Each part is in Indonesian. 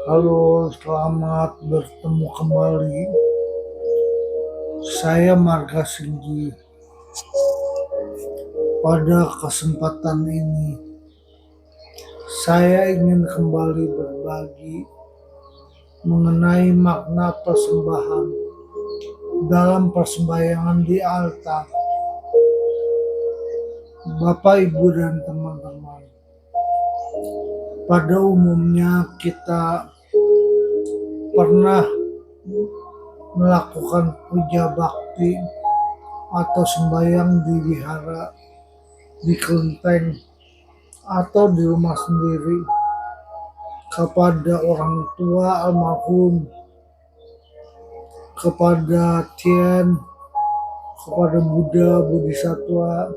Halo, selamat bertemu kembali. Saya Marga Singgi. Pada kesempatan ini, saya ingin kembali berbagi mengenai makna persembahan dalam persembahyangan di altar. Bapak, Ibu, dan teman-teman, pada umumnya kita pernah melakukan puja bakti atau sembahyang di wihara, di kelenteng, atau di rumah sendiri kepada orang tua almarhum, kepada Tien, kepada Buddha, Bodhisattva,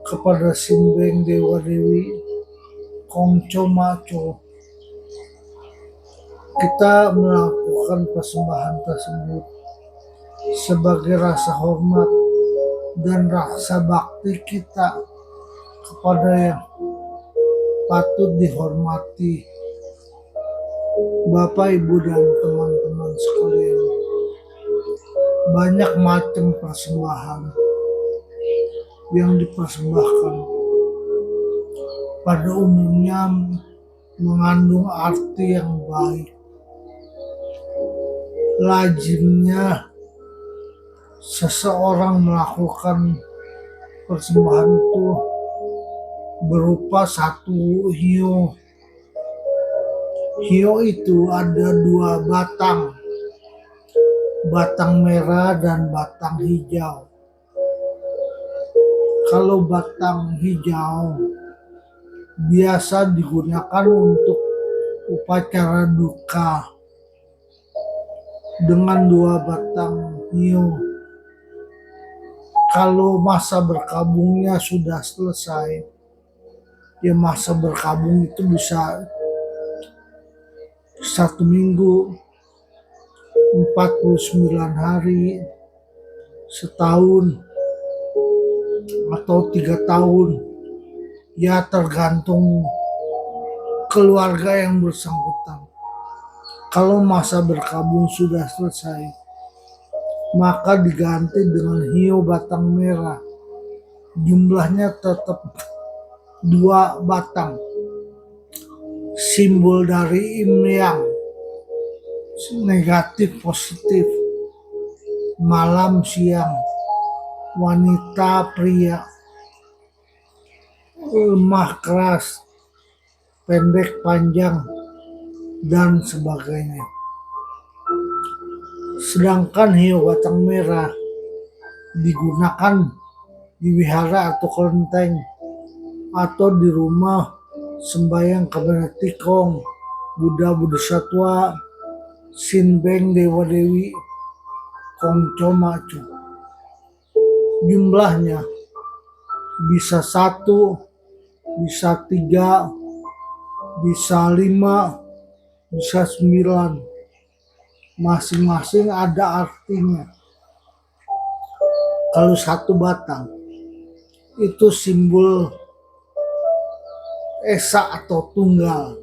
kepada Simbeng, Dewa Dewi, Kongco Maco. Kita melakukan persembahan tersebut sebagai rasa hormat dan rasa bakti kita kepada yang patut dihormati. Bapak, Ibu, dan teman-teman sekalian, banyak macam persembahan yang dipersembahkan. Pada umumnya mengandung arti yang baik. Lazimnya seseorang melakukan persembahan itu berupa satu hiyo. Hiyo itu ada dua batang, batang merah dan batang hijau. Kalau batang hijau biasa digunakan untuk upacara duka. Dengan dua batang hiyo, kalau masa berkabungnya sudah selesai, ya masa berkabung itu bisa 1 minggu, 49 hari, setahun, atau 3 tahun. Ya tergantung keluarga yang bersangkutan. Kalau masa berkabung sudah selesai, maka diganti dengan hiyo batang merah. Jumlahnya tetap 2 batang. Simbol dari yin yang, negatif positif, malam siang, wanita pria, lemah keras, pendek panjang, dan sebagainya. Sedangkan hiyo batang merah digunakan di wihara atau kelenteng atau di rumah sembahyang kepada Tikong, Buddha, Bodhisattva, Sinbeng, Dewa Dewi, Kongco Macu. Jumlahnya bisa 1, bisa 3, bisa 5, bisa 9. Masing-masing ada artinya. Kalau 1 batang itu simbol esa atau tunggal.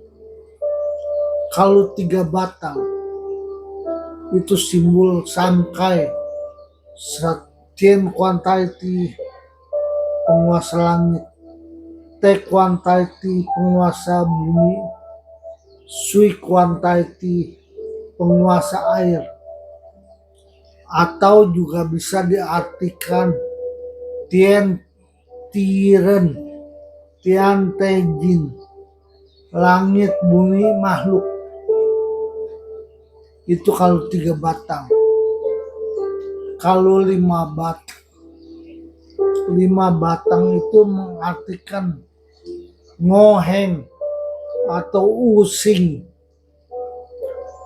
Kalau 3 batang itu simbol sangkai, Tien Kuan Tai Ti, penguasa langit, Te Kuan Tai Ti, penguasa bumi, Sui Kuan Tai Ti, penguasa air. Atau juga bisa diartikan Tien Tiren, Tian Tejin, langit, bumi, makhluk. Itu kalau 3 batang. Kalau 5 batang itu mengartikan ngoheng atau using.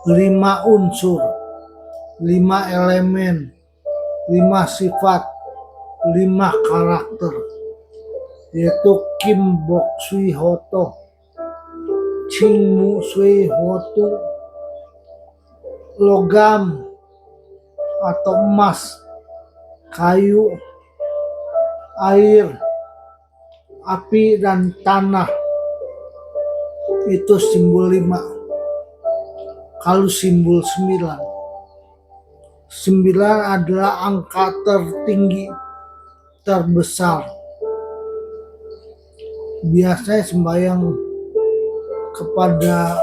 5 unsur, 5 elemen, 5 sifat, 5 karakter, yaitu Kim Bok Sui Hoto, Ching Mu Sui Hotu, logam atau emas, kayu, air, api, dan tanah. Itu simbol 5. Kalau simbol 9. 9 adalah angka tertinggi, terbesar. Biasanya sembahyang kepada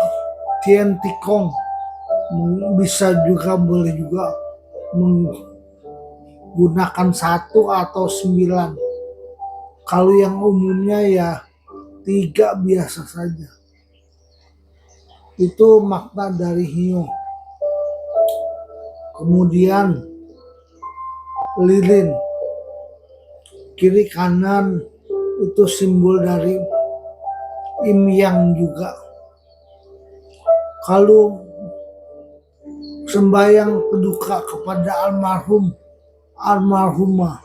Tian Tikong bisa juga, boleh juga menggunakan 1 atau 9. Kalau yang umumnya ya 3 biasa saja. Itu makna dari hiu. Kemudian lilin kiri kanan itu simbol dari yin yang juga. Kalau sembahyang peduka kepada almarhumah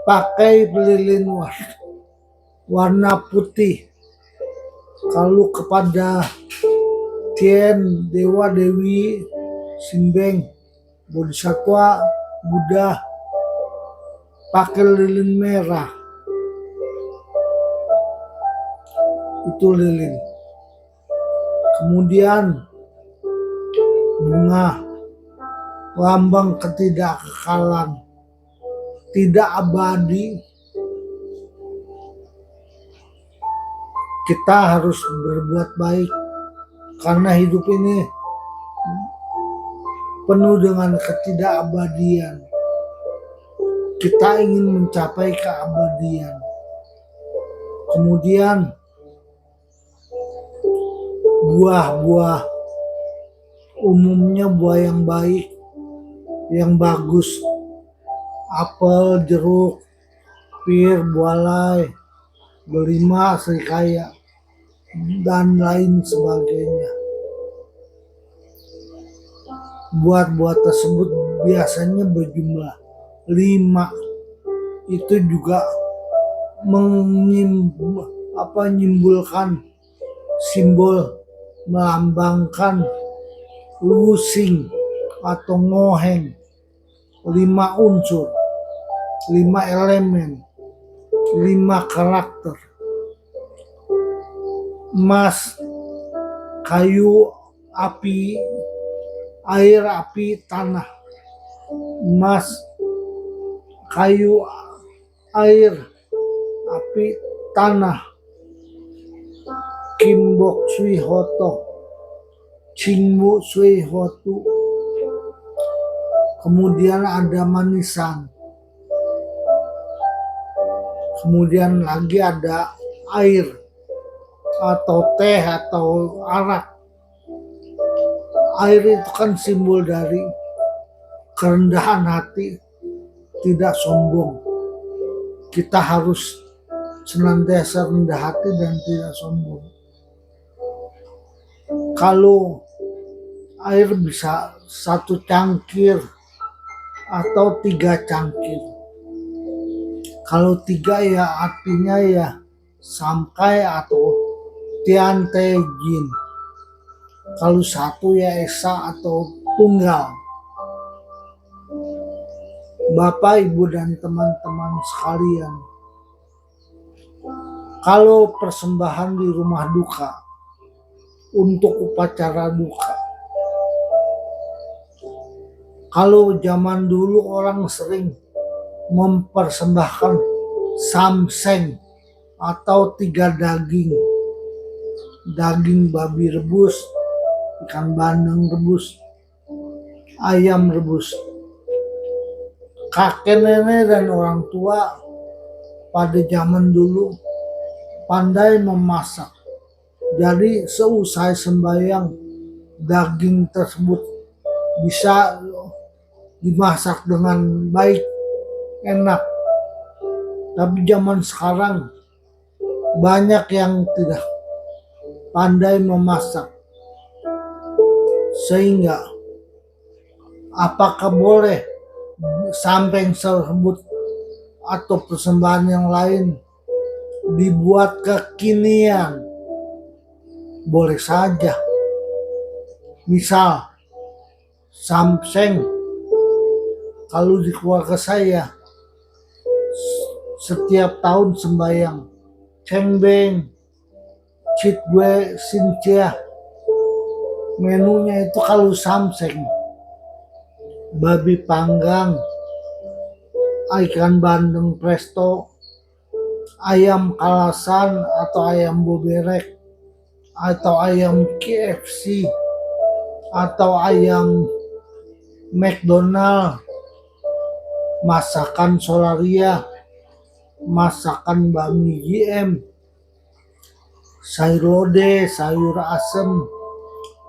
pakai lilin warna putih. Kalau kepada Tien, Dewa Dewi, Simbeng, Bodhisatwa, Buddha pakai lilin merah. Itu lilin. Kemudian bunga, lambang ketidakkekalan, tidak abadi. Kita harus berbuat baik karena hidup ini penuh dengan ketidakabadian. Kita ingin mencapai keabadian. Kemudian buah-buah, umumnya buah yang baik, yang bagus. Apel, jeruk, pir, bualai, delima, serikaya, dan lain sebagainya. Buah-buah tersebut biasanya berjumlah 5. Itu juga menyimpulkan simbol melambangkan lusing atau ngoheng, 5 unsur, 5 elemen, 5 karakter. Emas, kayu, api, air, api, tanah. Emas, kayu, air, api, tanah. Kimbok Sui Hoto, Cingmu Sui Hotu. Kemudian ada manisan. Kemudian lagi ada air atau teh atau arak. Air itu kan simbol dari kerendahan hati, tidak sombong. Kita harus senantiasa rendah hati dan tidak sombong. Kalau air bisa 1 cangkir atau 3 cangkir. Kalau 3 ya artinya ya samkai atau tian te jin. Kalau 1 ya esa atau tunggal. Bapak, Ibu, dan teman-teman sekalian, kalau persembahan di rumah duka untuk upacara duka, kalau zaman dulu orang sering mempersembahkan samseng atau 3 daging. Daging babi rebus, ikan bandeng rebus, ayam rebus. Kakek nenek dan orang tua pada zaman dulu pandai memasak. Jadi seusai sembahyang, daging tersebut bisa dimasak dengan baik, enak. Tapi zaman sekarang banyak yang tidak pandai memasak. Sehingga apakah boleh sampeng tersebut atau persembahan yang lain dibuat kekinian? Boleh saja. Misal samseng, kalau di keluarga saya setiap tahun sembahyang cengbeng, citwe, sincia, Menunya itu kalau samseng, babi panggang, ikan bandeng presto, ayam kalasan atau ayam boberek, atau ayam KFC, atau ayam McDonald, masakan Solaria, masakan bakmi GM, sayur lodeh, sayur asem,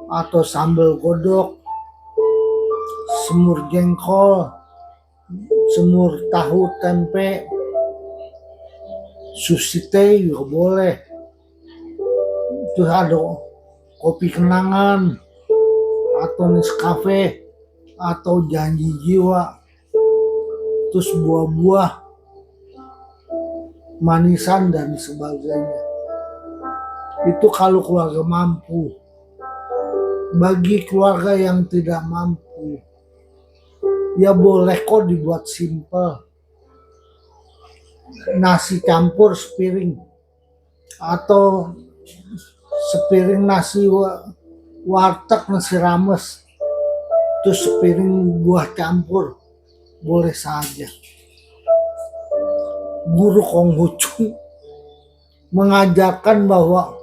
atau sambal godok, semur jengkol, semur tahu tempe, sushi teh juga boleh. Terus ada kopi kenangan, atau Nescafe, atau janji jiwa, terus buah-buah, manisan dan sebagainya. Itu kalau keluarga mampu. Bagi keluarga yang tidak mampu, ya boleh kok dibuat simple. Nasi campur sepiring, atau sepiring nasi warteg, nasi rames, terus sepiring buah campur, boleh saja. Guru Konghucu mengajarkan bahwa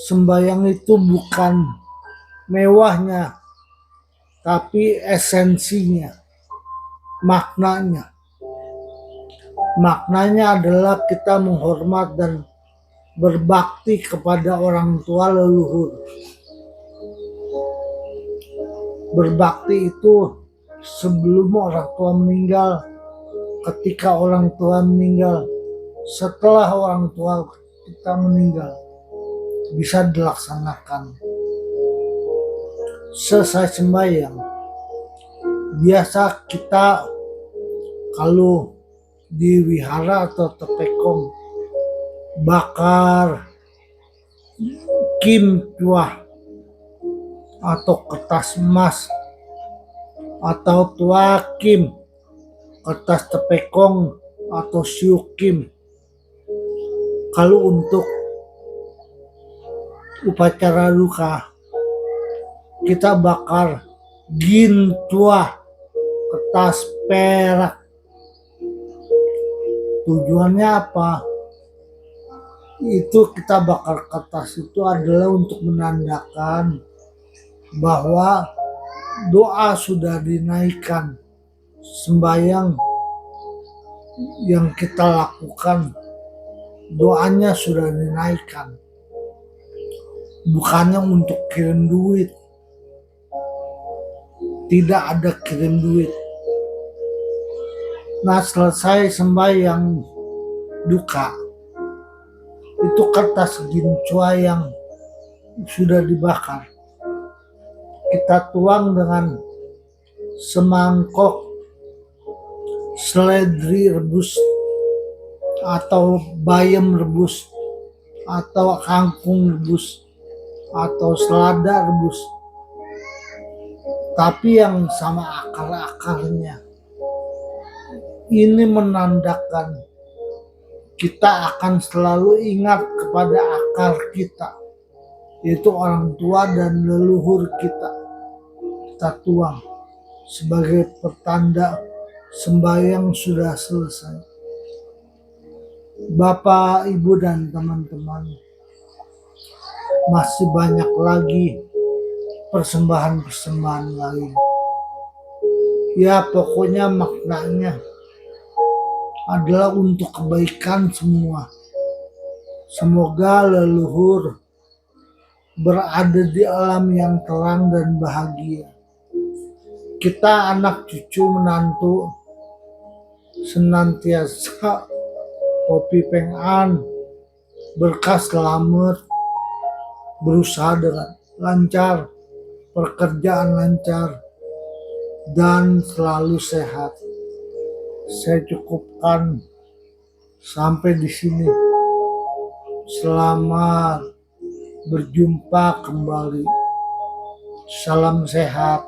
sembahyang itu bukan mewahnya, tapi esensinya, maknanya. Maknanya adalah kita menghormat dan berbakti kepada orang tua leluhur. Berbakti itu sebelum orang tua meninggal, ketika orang tua meninggal, setelah orang tua kita meninggal, bisa dilaksanakan. Selesai sembahyang, biasa kita kalau di wihara atau tepekong bakar kim tuah atau kertas emas, atau tua kim, kertas tepekong atau siu kim. Kalau untuk upacara duka, kita bakar gin tua, kertas perak. Tujuannya apa? Itu kita bakar kertas itu adalah untuk menandakan bahwa doa sudah dinaikkan, sembahyang yang kita lakukan doanya sudah dinaikkan, bukannya untuk kirim duit. Tidak ada kirim duit. Nah, selesai sembahyang duka, itu kertas gincua yang sudah dibakar, kita tuang dengan semangkok seledri rebus, atau bayam rebus, atau kangkung rebus, atau selada rebus. Tapi yang sama akar-akarnya. Ini menandakan kita akan selalu ingat kepada akar kita, yaitu orang tua dan leluhur kita. Kita tuang sebagai pertanda sembahyang sudah selesai. Bapak, Ibu, dan teman-teman, masih banyak lagi persembahan-persembahan lain. Ya, pokoknya maknanya adalah untuk kebaikan semua. Semoga leluhur berada di alam yang terang dan bahagia. Kita anak cucu menantu senantiasa kopi pengan, berkah selamat, berusaha dengan lancar, pekerjaan lancar, dan selalu sehat. Saya cukupkan sampai di sini. Selamat berjumpa kembali. Salam sehat.